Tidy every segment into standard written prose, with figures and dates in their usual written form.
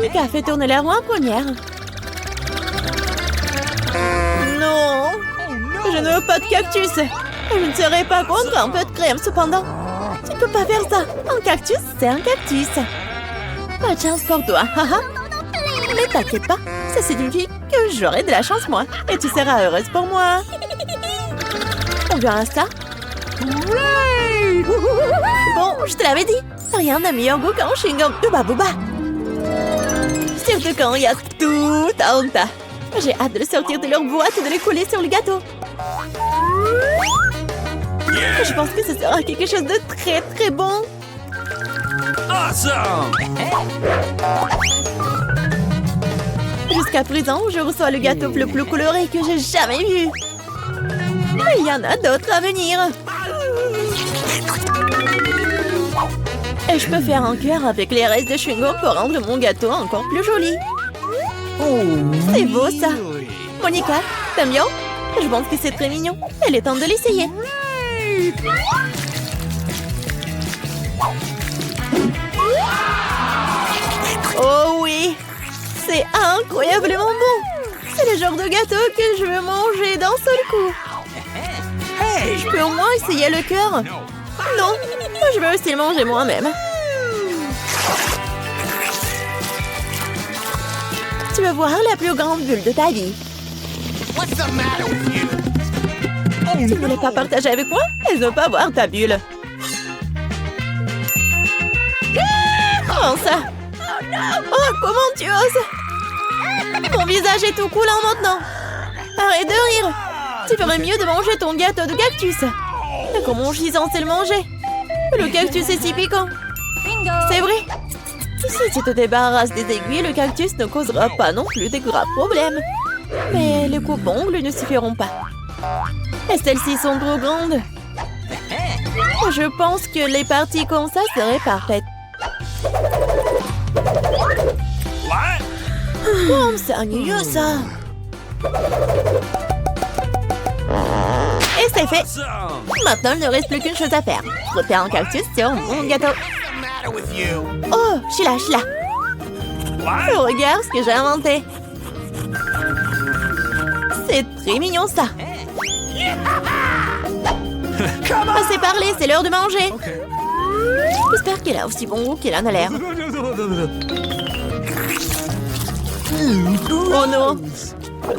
Monica fait tourner la roue en première. Non, je ne veux pas de cactus. Je ne serais pas contre un peu de crème cependant. Tu peux pas faire ça. Un cactus, c'est un cactus. Pas de chance pour toi, haha. Mais t'inquiète pas, ça signifie que j'aurai de la chance moi. Et tu seras heureuse pour moi. On verra ça. Bon, je te l'avais dit. Rien n'a meilleur goût qu'un chewing-gum Hubba Bubba. Surtout quand il y a tout un tas. J'ai hâte de le sortir de leur boîte et de les coller sur le gâteau. Je pense que ce sera quelque chose de très très bon. Awesome! Jusqu'à présent, je reçois le gâteau le plus coloré que j'ai jamais vu. Mais il y en a d'autres à venir. Et je peux faire un cœur avec les restes de chewing-gum pour rendre mon gâteau encore plus joli. C'est beau ça. Monica, t'aimes bien? Je pense que c'est très mignon. Il est temps de l'essayer. Oh oui, c'est incroyablement bon. C'est le genre de gâteau que je veux manger d'un seul coup. Je peux au moins essayer le cœur. Non, je veux aussi le manger moi-même. Tu veux voir la plus grande bulle de ta vie. Tu ne voulais pas partager avec moi? Elle ne veut pas voir ta bulle. Comment ça? Oh, comment tu oses? Ton visage est tout coulant maintenant. Arrête de rire. Tu ferais mieux de manger ton gâteau de cactus. Et comment je suis censée le manger? Le cactus est si piquant. C'est vrai. Si tu te débarrasses des aiguilles, le cactus ne causera pas non plus de graves problèmes. Mais les coupes-ongles ne suffiront pas. Et celles-ci sont trop grandes. Je pense que les parties comme ça seraient parfaites. Oh, c'est ennuyeux ça. Et c'est fait. Maintenant, il ne reste plus qu'une chose à faire. Frotter un cactus sur mon gâteau. Oh, Sheila. Regarde ce que j'ai inventé. C'est très mignon ça. Assez parlé, c'est l'heure de manger. J'espère qu'elle a aussi bon goût qu'elle en a l'air. Oh non.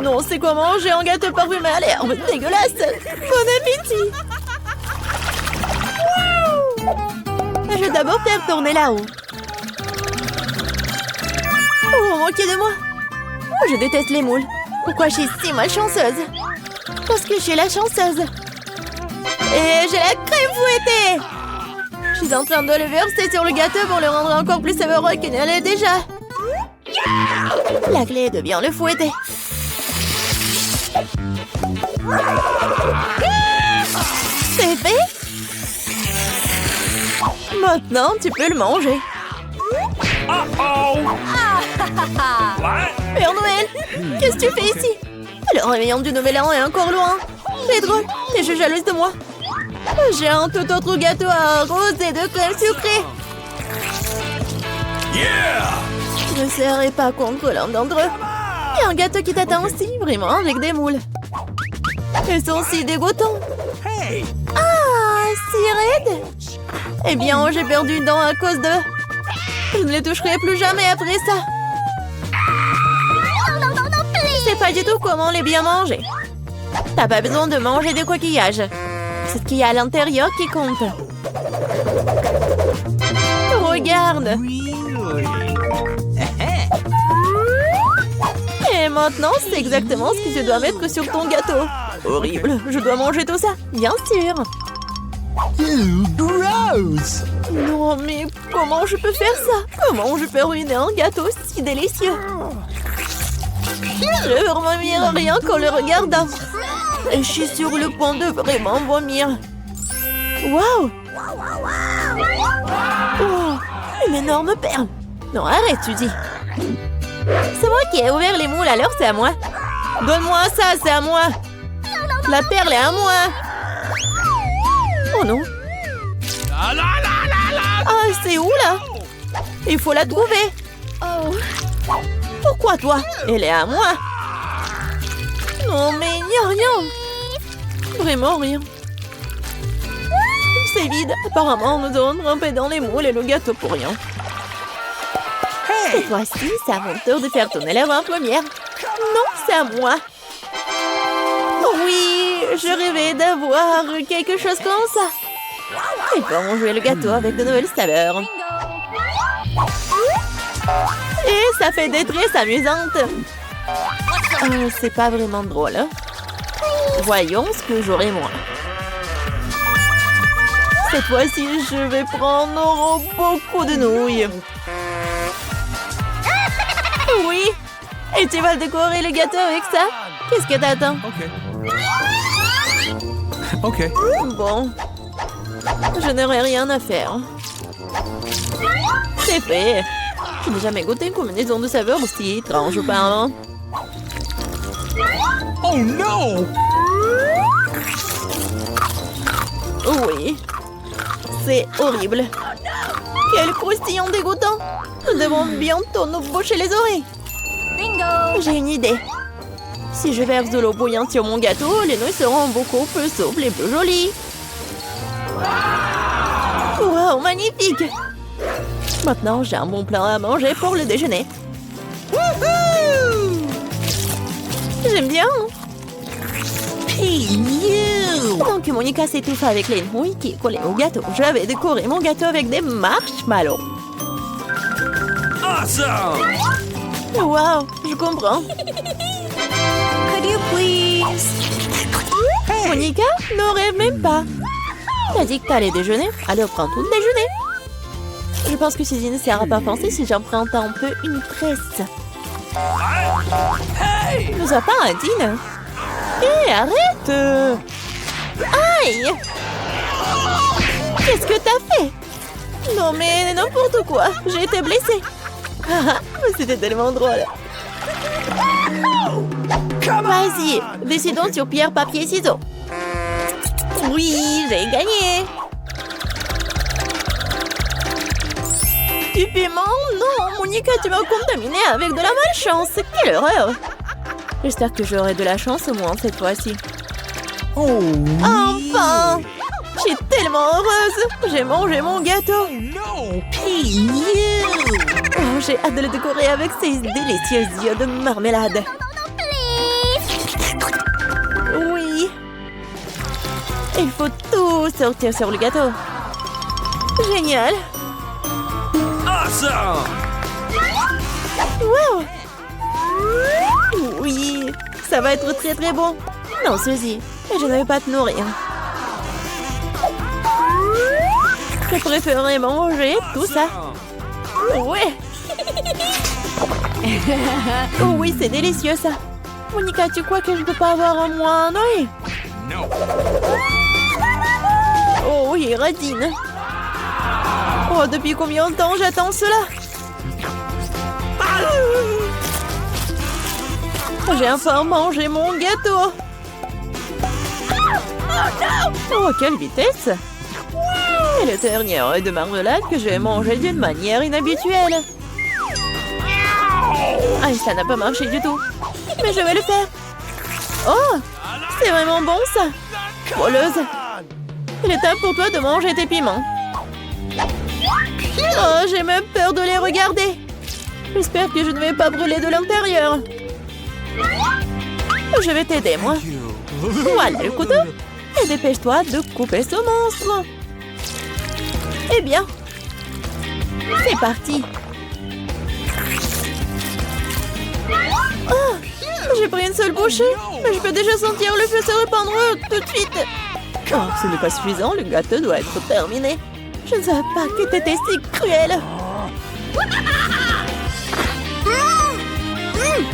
Non, c'est quoi manger un gâteau parfumé à l'herbe? Dégueulasse. Bon appétit. Je vais d'abord faire tourner là-haut. Oh, moquez de moi. Je déteste les moules. Pourquoi je suis si malchanceuse? Parce que je suis la chanceuse. Et j'ai la crème fouettée. Je suis en train de le verser sur le gâteau pour le rendre encore plus savoureux qu'il ne l'est déjà. La clé est de bien le fouetter. C'est fait. Maintenant, tu peux le manger. Père Noël, qu'est-ce que tu fais ici? Le réveillon du Nouvel An est encore loin. C'est drôle, t'es jalouse de moi. J'ai un tout autre gâteau à arroser de crème sucrée. Je ne serai pas contre l'un d'entre eux. Il y a un gâteau qui t'attend aussi, vraiment avec des moules. Ils sont si dégoûtants. Ah, si raides. Eh bien, j'ai perdu une dent à cause d'eux. Je ne les toucherai plus jamais après ça. Je sais pas du tout comment les bien manger. T'as pas besoin de manger des coquillages. C'est ce qu'il y a à l'intérieur qui compte. Regarde. Et maintenant, c'est exactement ce que tu dois mettre sur ton gâteau. Horrible, je dois manger tout ça, bien sûr. Gross! Non, mais comment je peux faire ça? Comment je peux ruiner un gâteau si délicieux? Je veux vomir rien qu'en le regardant. Et je suis sur le point de vraiment vomir. Waouh! Oh, une énorme perle. Non, arrête, tu dis. C'est moi qui ai ouvert les moules, alors c'est à moi. Donne-moi ça, c'est à moi. La perle est à moi. Oh non. Ah, c'est où là? Il faut la trouver. Pourquoi toi? Elle est à moi. Non, mais il n'y a rien. Vraiment rien. C'est vide. Apparemment, nous avons trempé dans les moules et le gâteau pour rien. Cette fois-ci, c'est à mon tour de faire tourner la roue en première. Non, c'est à moi. Oui, je rêvais d'avoir quelque chose comme ça. Et bon, jouer le gâteau avec de nouvelles saveurs. Et ça fait des tresses amusantes. C'est pas vraiment drôle. Hein? Voyons ce que j'aurai moi. Cette fois-ci, je vais prendre beaucoup de nouilles. Oui. Et tu vas décorer le gâteau avec ça? Qu'est-ce que t'attends? Ok. Bon. Je n'aurai rien à faire. C'est fait. Je n'ai jamais goûté une combinaison de saveurs aussi étrange auparavant. Oh non! Oui. C'est horrible. Quel croustillant dégoûtant. Nous devons bientôt nous boucher les oreilles. Bingo! J'ai une idée. Si je verse de l'eau bouillante sur mon gâteau, les nouilles seront beaucoup plus souples et plus jolies. Wow, magnifique! Maintenant, j'ai un bon plat à manger pour le déjeuner. J'aime bien. Donc, Monica s'étouffe avec les nouilles qui collaient au gâteau. Je vais décorer mon gâteau avec des marshmallows. Awesome! Wow, je comprends. Could you please? Monica, ne rêve même pas. T'as dit que t'allais déjeuner, alors prends tout le déjeuner. Je pense que ceci ne sert à pas penser si j'emprunte un peu une presse. Hey! Nous a pas un dîner. Hé, arrête! Aïe! Qu'est-ce que t'as fait? Non mais n'importe quoi, j'ai été blessée. C'était tellement drôle. Vas-y, décidons sur pierre, papier, ciseaux. Oui, j'ai gagné. Du piment? Non, Monica, tu m'as contaminé avec de la malchance. Quelle horreur. J'espère que j'aurai de la chance au moins cette fois-ci. Oh! Enfin! Je suis tellement heureuse. J'ai mangé mon gâteau. No! Oh, j'ai hâte de le décorer avec ces délicieux yeux de marmelade. Oui. Il faut tout sortir sur le gâteau. Génial. Awesome! Wow. Oui, ça va être très très bon. Non, Suzy, je ne vais pas te nourrir. Je préférerais manger tout ça. Ouais. Oh oui, c'est délicieux ça. Monica, tu crois que je ne peux pas avoir un moins un œil? No! Oh oui, radine. Oh, depuis combien de temps j'attends cela? J'ai enfin mangé mon gâteau. Oh, quelle vitesse! Et le dernier œil de marmelade que j'ai mangé d'une manière inhabituelle. Ah, ça n'a pas marché du tout. Mais je vais le faire. Oh, c'est vraiment bon ça. Voleuse. Il est temps pour toi de manger tes piments. Oh, j'ai même peur de les regarder. J'espère que je ne vais pas brûler de l'intérieur. Je vais t'aider, moi. Voilà le couteau. Et dépêche-toi de couper ce monstre. Eh bien, c'est parti. Oh, j'ai pris une seule bouchée, mais je peux déjà sentir le feu se répandre tout de suite. Oh, ce n'est pas suffisant, le gâteau doit être terminé. Je ne savais pas que t'étais si cruel.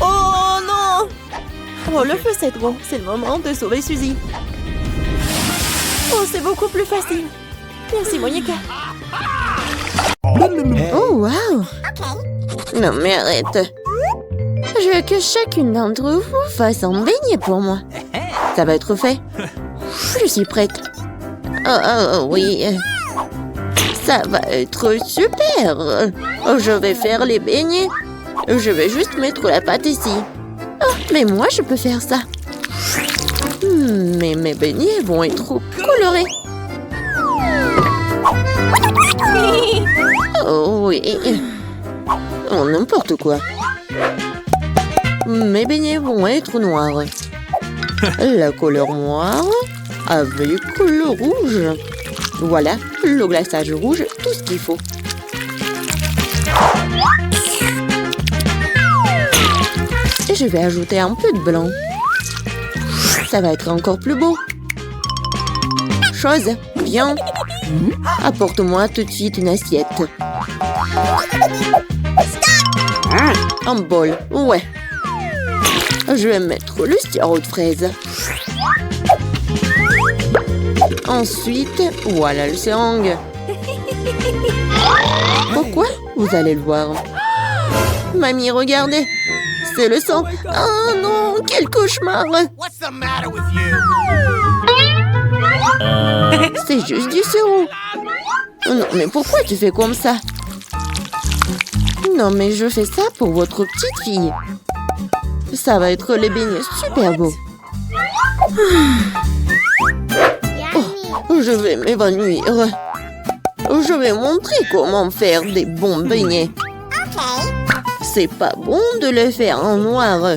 Oh non! Oh, le feu c'est trop. C'est le moment de sauver Suzy. Oh, c'est beaucoup plus facile. Merci, Monica. Oh, wow! Non, mais arrête. Je veux que chacune d'entre vous fasse un beignet pour moi. Ça va être fait. Je suis prête. Oh, oui. Ça va être super. Je vais faire les beignets. Je vais juste mettre la pâte ici. Ah, mais moi, je peux faire ça. Mais mes beignets vont être trop colorés. Oh oui. Oh, n'importe quoi. Mes beignets vont être noirs. La couleur noire avec le rouge. Voilà, le glaçage rouge, tout ce qu'il faut. Et je vais ajouter un peu de blanc. Ça va être encore plus beau. Chose, viens. Apporte-moi tout de suite une assiette. Un bol, ouais. Je vais mettre le sirop de fraise. Ensuite, voilà le seringue. Pourquoi? Vous allez le voir. Mamie, regardez. C'est le sang. Oh non, quel cauchemar. What's the matter with you? C'est juste du sirop. Non, mais pourquoi tu fais comme ça? Non, mais je fais ça pour votre petite fille. Ça va être les beignets super beaux. Oh, je vais m'évanouir. Je vais montrer comment faire des bons beignets. C'est pas bon de le faire en noir.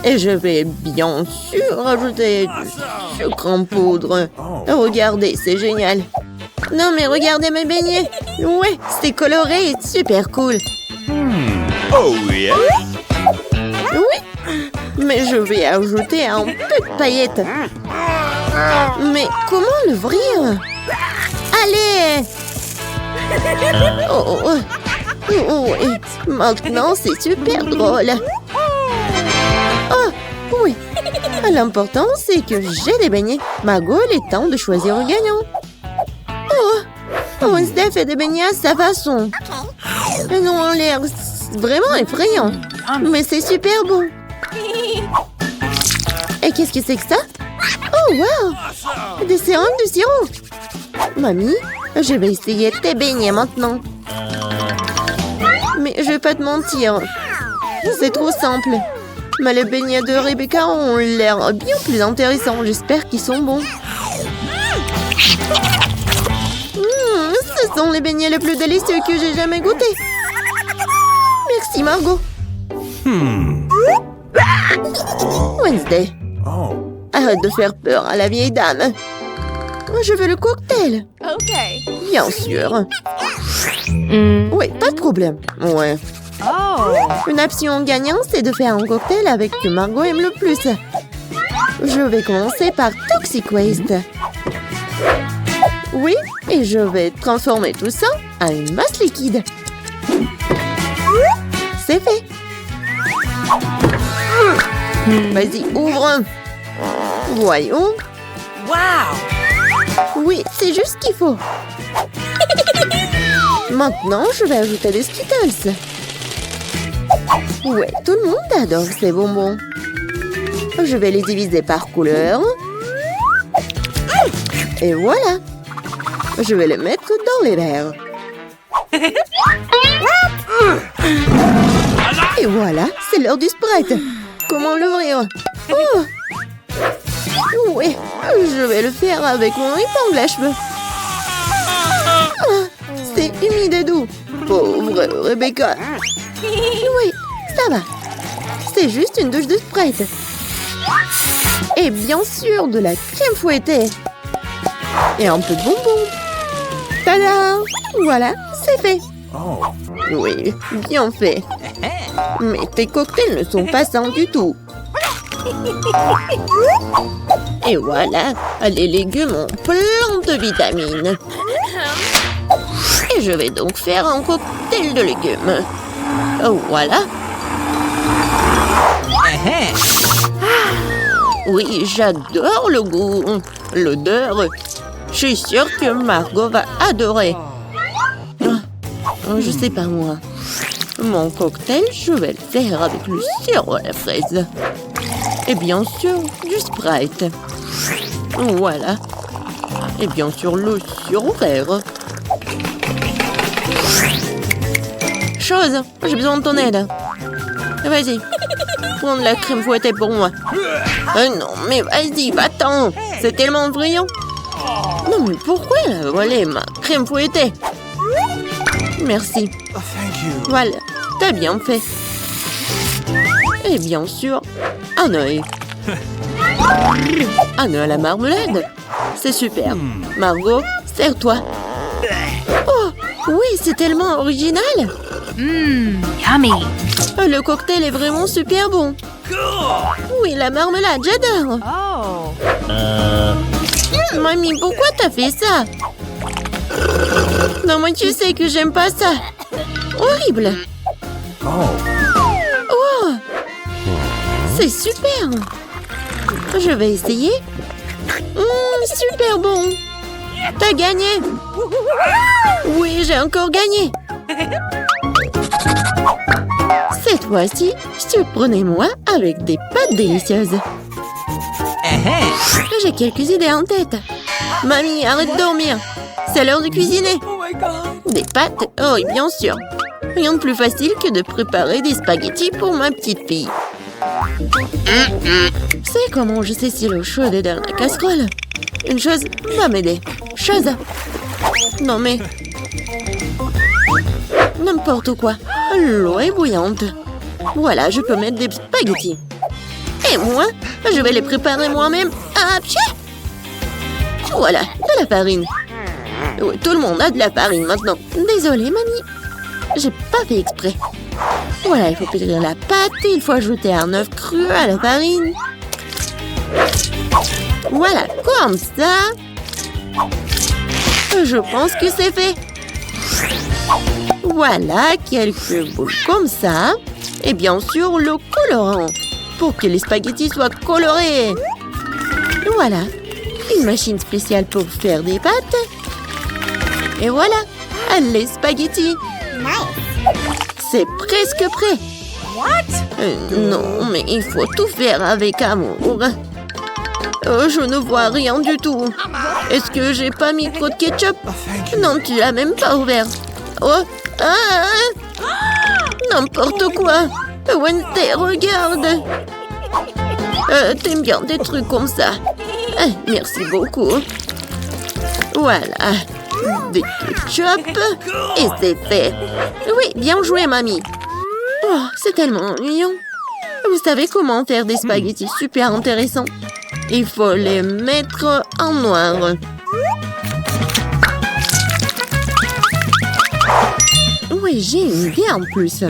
Et je vais bien sûr ajouter du sucre en poudre. Regardez, c'est génial. Non, mais regardez mes beignets. Ouais, c'est coloré et super cool. Oh yeah. Oui, mais je vais ajouter un peu de paillettes. Mais comment l'ouvrir? Allez! Oh, oui. Maintenant, c'est super drôle. Oh, oui. L'important, c'est que j'ai des beignets. Margot, il est temps de choisir un gagnant. Oh, Wednesday fait des beignets à sa façon. Ils ont l'air vraiment effrayants. Mais c'est super bon. Et qu'est-ce que c'est que ça? Oh, wow! Des seringues de sirop. Mamie, je vais essayer tes beignets maintenant. Mais je vais pas te mentir. C'est trop simple. Mais les beignets de Rebecca ont l'air bien plus intéressants. J'espère qu'ils sont bons. Ce sont les beignets les plus délicieux que j'ai jamais goûtés. Merci, Margot. Wednesday. Oh. Arrête de faire peur à la vieille dame. Je veux le cocktail. Okay. Bien sûr. Oui, pas de problème. Ouais. Oh. Une option gagnante, c'est de faire un cocktail avec ce que Margot aime le plus. Je vais commencer par Toxic Waste. Oui, et je vais transformer tout ça en une masse liquide. C'est fait. Vas-y, ouvre. Voyons. Wow. Oui, c'est juste ce qu'il faut. Maintenant, je vais ajouter des Skittles. Ouais, tout le monde adore ces bonbons. Je vais les diviser par couleur. Et voilà. Je vais les mettre dans les verres. Et voilà, c'est l'heure du Sprite. Comment l'ouvrir? Oh! Oui, je vais le faire avec mon épingle à cheveux. Ah, c'est humide et doux. Pauvre Rebecca. Oui, ça va. C'est juste une douche de Sprite. Et bien sûr, de la crème fouettée. Et un peu de bonbons. Tada! Voilà, c'est fait. Oh. Oui, bien fait. Mais tes cocktails ne sont pas sains du tout. Et voilà, les légumes ont plein de vitamines. Et je vais donc faire un cocktail de légumes. Voilà. Oui, j'adore le goût, l'odeur. Je suis sûre que Margot va adorer. Je sais pas moi. Mon cocktail, je vais le faire avec le sirop à la fraise. Et bien sûr, du Sprite. Voilà. Et bien sûr, le sirop vert. Chose, j'ai besoin de ton aide. Vas-y, prends de la crème fouettée pour moi. Non, mais vas-y, va-t'en. C'est tellement brillant. Non, mais pourquoi elle a volé ma crème fouettée? Merci. Oh, thank you. Voilà, t'as bien fait. Et bien sûr, un œil. Un œil à la marmelade. C'est super. Margot, sers-toi. Oh, oui, c'est tellement original. Yummy. Le cocktail est vraiment super bon. Oui, la marmelade, j'adore. Oh. Mamie, pourquoi t'as fait ça? Non, moi, tu sais que j'aime pas ça. Horrible. Oh, c'est super. Je vais essayer. Super bon. T'as gagné. Oui, j'ai encore gagné. Cette fois-ci, surprenez-moi avec des pâtes délicieuses. J'ai quelques idées en tête. Mamie, arrête de dormir. C'est l'heure de cuisiner. Des pâtes? Oh, oui, bien sûr. Rien de plus facile que de préparer des spaghettis pour ma petite fille. C'est comment je sais si l'eau chaude est dans la casserole? Une chose va m'aider. Chose. Non mais... N'importe quoi. L'eau est bouillante. Voilà, je peux mettre des spaghettis. Et moi, je vais les préparer moi-même. Ah, pchit! Voilà, de la farine. Oui, tout le monde a de la farine maintenant. Désolée, mamie. J'ai pas fait exprès. Voilà, il faut pétrir la pâte et il faut ajouter un œuf cru à la farine. Voilà, comme ça. Je pense que c'est fait. Voilà, quelques boules comme ça. Et bien sûr, le colorant. Pour que les spaghettis soient colorés. Voilà, une machine spéciale pour faire des pâtes. Et voilà, les spaghettis. C'est presque prêt. Non, mais il faut tout faire avec amour. Je ne vois rien du tout. Est-ce que j'ai pas mis trop de ketchup? Non, tu l'as même pas ouvert. Oh, n'importe quoi. Wednesday, regarde. T'aimes bien des trucs comme ça. Merci beaucoup. Voilà. Des ketchup. Et c'est fait. Oui, bien joué, mamie. Oh, c'est tellement ennuyant. Vous savez comment faire des spaghettis super intéressants? Il faut les mettre en noir. Oui, j'ai une idée en plus.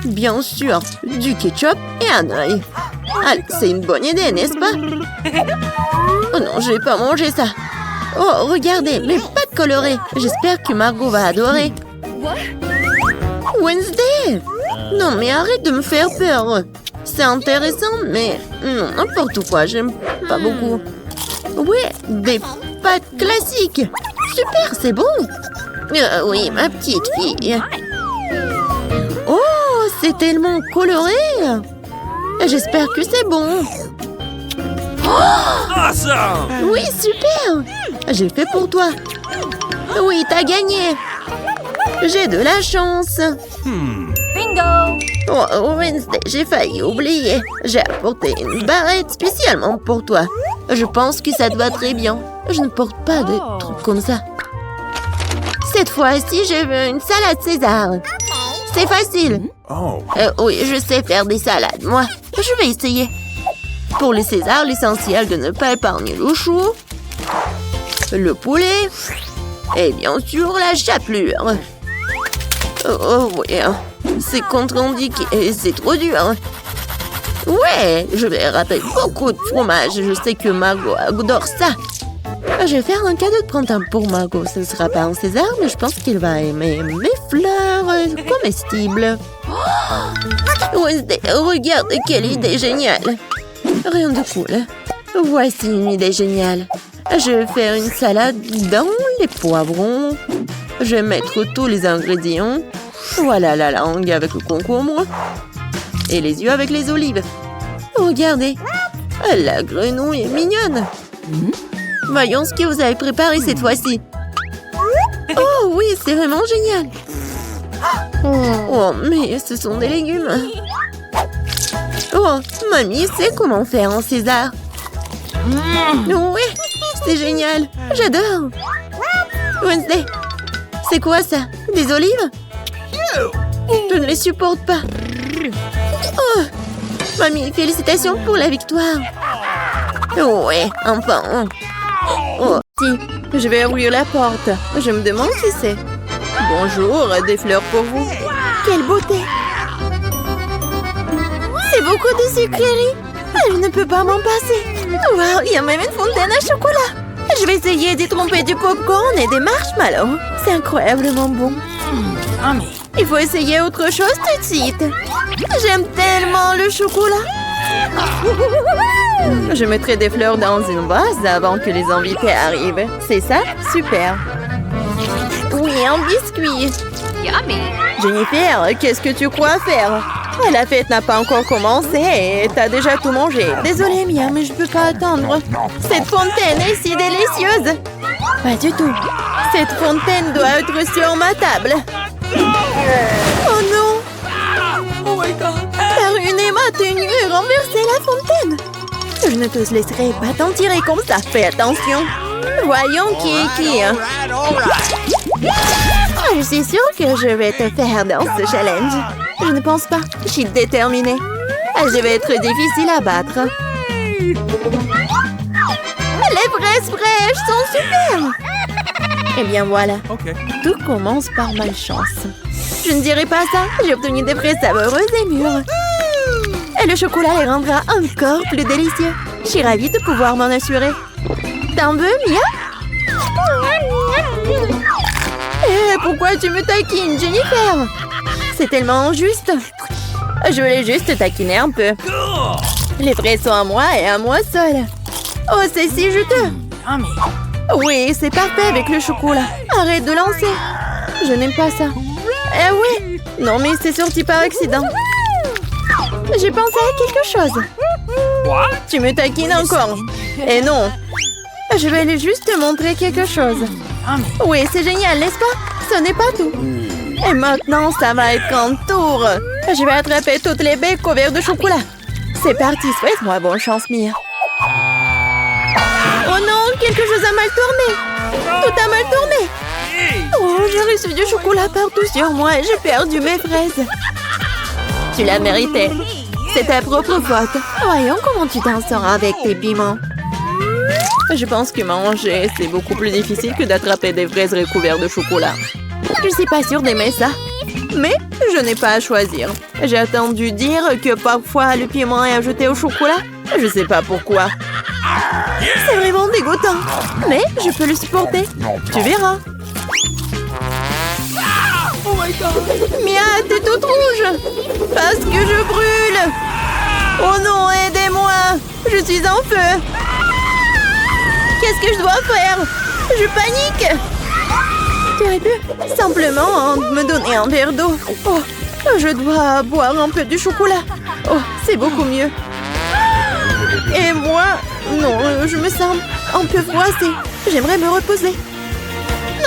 Bien sûr, du ketchup et un œil. Allez, c'est une bonne idée, n'est-ce pas? Oh non, je vais pas manger ça. Oh, regardez, mes pâtes colorées. J'espère que Margot va adorer. Wednesday! Non, mais arrête de me faire peur. C'est intéressant, mais non, n'importe quoi, j'aime pas beaucoup. Ouais, des pâtes classiques. Super, c'est bon. Oui, ma petite fille. Oh, c'est tellement coloré. J'espère que c'est bon. Awesome! Oui, super. J'ai fait pour toi. Oui, t'as gagné. J'ai de la chance. Bingo. Oh, Wednesday, j'ai failli oublier. J'ai apporté une barrette spécialement pour toi. Je pense que ça te va très bien. Je ne porte pas de trucs comme ça. Cette fois-ci, je veux une salade César. C'est facile. Oh. Oui, je sais faire des salades, moi. Je vais essayer. Pour le César, l'essentiel de ne pas épargner le chou, le poulet et bien sûr la chapelure. Oh oui, c'est contre-indiqué et c'est trop dur. Ouais, je vais râper beaucoup de fromage. Je sais que Margot adore ça. Je vais faire un cadeau de printemps pour Margot. Ce ne sera pas un César, mais je pense qu'il va aimer mes fleurs comestibles. Wednesday, regarde quelle idée géniale. Rien de cool. Voici une idée géniale. Je vais faire une salade dans les poivrons. Je vais mettre tous les ingrédients. Voilà la langue avec le concombre. Et les yeux avec les olives. Regardez, la grenouille est mignonne. Voyons ce que vous avez préparé cette fois-ci. Oh oui, c'est vraiment génial. Oh, mais ce sont des légumes. Oh, mamie sait comment faire en César. Ouais, c'est génial. J'adore. Wednesday, c'est quoi ça? Des olives? Je ne les supporte pas. Oh, mamie, félicitations pour la victoire. Ouais, enfin. Oh, si, je vais ouvrir la porte. Je me demande qui c'est. Bonjour, des fleurs pour vous. Quelle beauté! C'est beaucoup de sucreries. Je ne peux pas m'en passer. Wow, il y a même une fontaine à chocolat. Je vais essayer d'y tromper du popcorn et des marshmallows. C'est incroyablement bon. Yummy. Il faut essayer autre chose tout de suite. J'aime tellement le chocolat. Je mettrai des fleurs dans une vase avant que les invités arrivent. C'est ça? Super. Oui, un biscuit. Yummy. Jennifer, qu'est-ce que tu crois faire? La fête n'a pas encore commencé et t'as déjà tout mangé. Désolée, Mia, mais je peux pas attendre. Cette fontaine est si délicieuse. Pas du tout. Cette fontaine doit être sur ma table. Oh non! Oh my God! T'as ruiné ma tenue et renversé la fontaine. Je ne te laisserai pas t'en tirer comme ça. Fais attention. Voyons qui est qui. Je suis sûre que je vais te faire dans ce challenge. Je ne pense pas. Je suis déterminée. Je vais être difficile à battre. Les fraises fraîches sont super. Eh bien voilà. Tout commence par malchance. Je ne dirai pas ça. J'ai obtenu des fraises savoureuses et mûres. Et le chocolat les rendra encore plus délicieux. Je suis ravie de pouvoir m'en assurer. T'en veux, Mia? Eh, pourquoi tu me taquines, Jennifer? C'est tellement injuste. Je voulais juste taquiner un peu. Les fraises sont à moi et à moi seule. Oh, c'est si juteux. Yummy. Oui, c'est parfait avec le chocolat. Arrête de lancer. Je n'aime pas ça. Eh oui. Non, mais c'est sorti par accident. J'ai pensé à quelque chose. Tu me taquines encore. Eh non. Je vais lui juste te montrer quelque chose. Yummy. Oui, c'est génial, n'est-ce pas? Ce n'est pas tout. Et maintenant, ça va être un tour. Je vais attraper toutes les baies couvertes de chocolat. C'est parti, souhaite-moi bonne chance, Mia. Oh non, quelque chose a mal tourné. Tout a mal tourné. Oh, j'ai reçu du chocolat partout sur moi et j'ai perdu mes fraises. Tu l'as mérité. C'est ta propre faute. Voyons comment tu t'en sors avec tes piments. Je pense que manger, c'est beaucoup plus difficile que d'attraper des fraises recouvertes de chocolat. Je suis pas sûre d'aimer ça. Mais je n'ai pas à choisir. J'ai entendu dire que parfois le piment est ajouté au chocolat. Je sais pas pourquoi. C'est vraiment dégoûtant. Mais je peux le supporter. Tu verras. Oh my God. Mia, t'es toute rouge. Parce que je brûle. Oh non, aidez-moi. Je suis en feu. Qu'est-ce que je dois faire? Je panique. Tu aurais pu simplement me donner un verre d'eau. Oh, je dois boire un peu de chocolat. Oh, c'est beaucoup mieux. Et moi, non, je me sens un peu froissée. J'aimerais me reposer.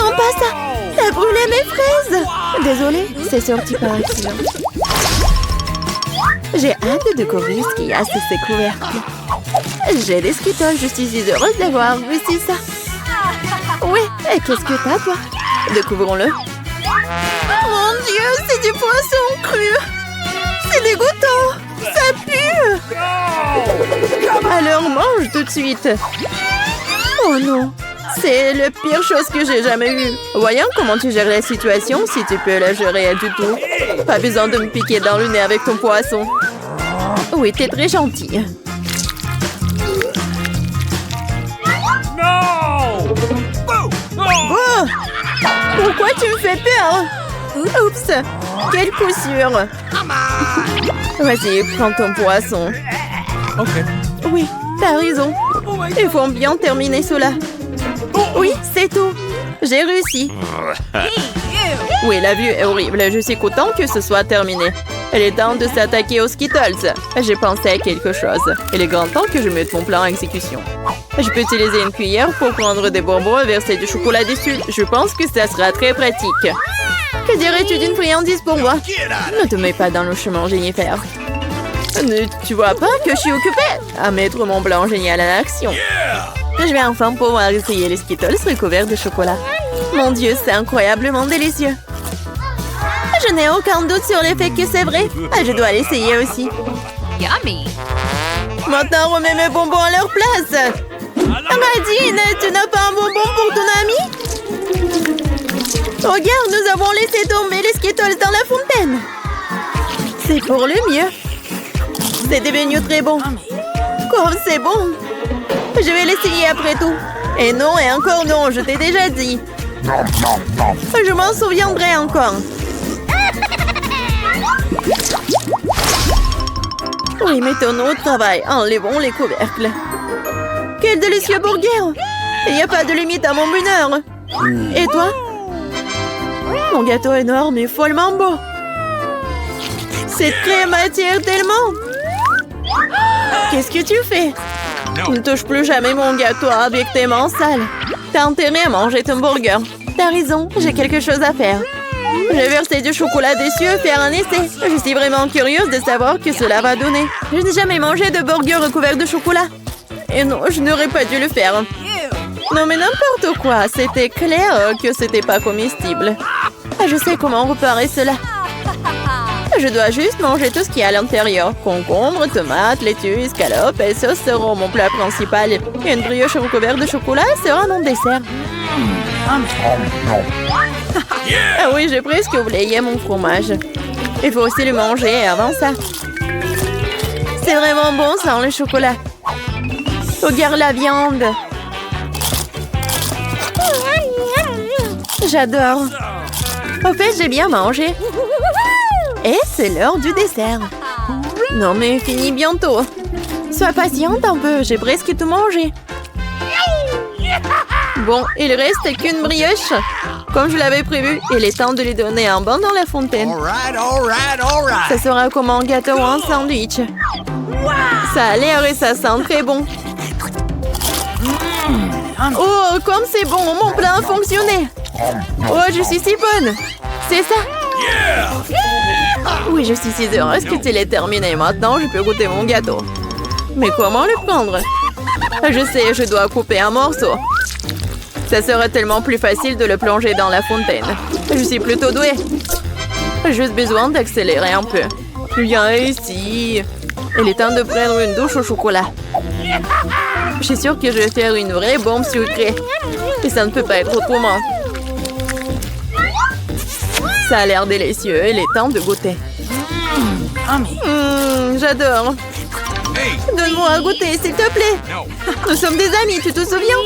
Non, pas ça. Ça a brûlé mes fraises. Désolée, c'est sorti par accident. J'ai hâte de découvrir ce qu'il y a sous ces couvercles. J'ai des Skittles, je suis si heureuse d'avoir réussi ça. Oui, et qu'est-ce que t'as, toi? Découvrons-le. Mon Dieu, c'est du poisson cru. C'est dégoûtant. Ça pue. Alors mange tout de suite. Oh non, c'est la pire chose que j'ai jamais eue. Voyons comment tu gères la situation, si tu peux la gérer du tout. Pas besoin de me piquer dans le nez avec ton poisson. Oui, t'es très gentille. Oh! Pourquoi tu me fais peur? Oups! Quelle coup sûr! Vas-y, prends ton poisson. Ok. Oui, t'as raison. Il faut bien terminer cela. Oui, c'est tout. J'ai réussi. Oui, la vue est horrible. Je suis content que ce soit terminé. Il est temps de s'attaquer aux Skittles. J'ai pensé à quelque chose. Il est grand temps que je mette mon plan en exécution. Je peux utiliser une cuillère pour prendre des bonbons et verser du chocolat dessus. Je pense que ça sera très pratique. Que dirais-tu d'une friandise pour moi? Get out Ne te mets pas dans le chemin, Jennifer. Tu vois pas que je suis occupée à mettre mon blanc génial en action. Je vais enfin pouvoir essayer les Skittles recouverts de chocolat. Mon Dieu, c'est incroyablement délicieux. Je n'ai aucun doute sur le fait que c'est vrai. Je dois l'essayer aussi. Yummy. Maintenant, remets mes bonbons à leur place. Nadine, tu n'as pas un bonbon pour ton ami? Regarde, nous avons laissé tomber les Skittles dans la fontaine. C'est pour le mieux. C'est devenu très bon. Comme c'est bon. Je vais l'essayer après tout. Et non, et encore non, je t'ai déjà dit. Je m'en souviendrai encore. Oui, mettons-nous au travail. Enlevons les couvercles. Quel délicieux burger! Il n'y a pas de limite à mon bonheur. Et toi? Mon gâteau est énorme et follement beau. Cette crème attire tellement. Qu'est-ce que tu fais? Ne touche plus jamais mon gâteau avec tes mains sales. T'as intérêt à manger ton burger. T'as raison, j'ai quelque chose à faire. J'ai versé du chocolat dessus et faire un essai. Je suis vraiment curieuse de savoir ce que cela va donner. Je n'ai jamais mangé de burger recouvert de chocolat. Et non, je n'aurais pas dû le faire. Non mais n'importe quoi, c'était clair que c'était pas comestible. Je sais comment réparer cela. Je dois juste manger tout ce qu'il y a à l'intérieur. Concombre, tomates, laitue, escalope et sauce seront mon plat principal. Et une brioche recouverte de chocolat sera mon dessert. Ah oui, j'ai presque oublié mon fromage. Il faut aussi le manger avant ça. C'est vraiment bon sans le chocolat. Regarde la viande. J'adore. Au fait, j'ai bien mangé. Et c'est l'heure du dessert. Non mais fini bientôt. Sois patiente un peu, j'ai presque tout mangé. Bon, il reste qu'une brioche. Comme je l'avais prévu, il est temps de lui donner un bain dans la fontaine. all right. Ça sera comme un gâteau ou un sandwich. Ça a l'air et ça sent très bon. Oh, comme c'est bon, mon plan a fonctionné. Oh, je suis si bonne. C'est ça? Oui, je suis si heureuse que tu l'aies terminé. Maintenant, je peux goûter mon gâteau. Mais comment le prendre? Je sais, je dois couper un morceau. Ça serait tellement plus facile de le plonger dans la fontaine. Je suis plutôt douée. J'ai juste besoin d'accélérer un peu. Viens ici. Il est temps de prendre une douche au chocolat. Je suis sûre que je vais faire une vraie bombe sucrée. Et ça ne peut pas être autrement. Ça a l'air délicieux. Il est temps de goûter. J'adore. Donne-moi à goûter, s'il te plaît. Nous sommes des amis, tu te souviens?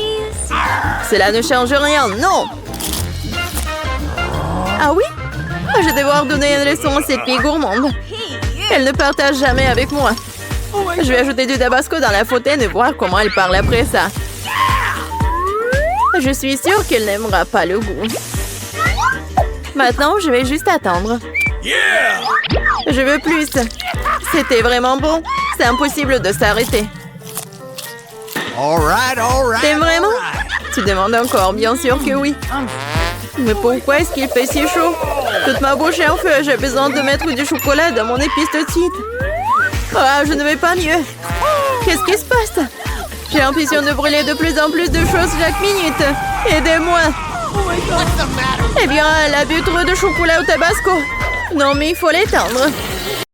Cela ne change rien, non. Ah oui? Je vais devoir donner une leçon à cette fille gourmande. Elle ne partage jamais avec moi. Je vais ajouter du tabasco dans la fontaine et voir comment elle parle après ça. Je suis sûre qu'elle n'aimera pas le goût. Maintenant, je vais juste attendre. Je veux plus. C'était vraiment bon. C'est impossible de s'arrêter. All right. T'aimes vraiment? Tu demandes encore, bien sûr que oui. Mais pourquoi est-ce qu'il fait si chaud? Toute ma bouche est en feu. J'ai besoin de mettre du chocolat dans mon épice tout de suite. Ah, je ne vais pas mieux. Qu'est-ce qui se passe? J'ai l'impression de brûler de plus en plus de choses chaque minute. Aidez-moi. Eh bien, elle a bu trop de chocolat au tabasco. Non, mais il faut l'éteindre.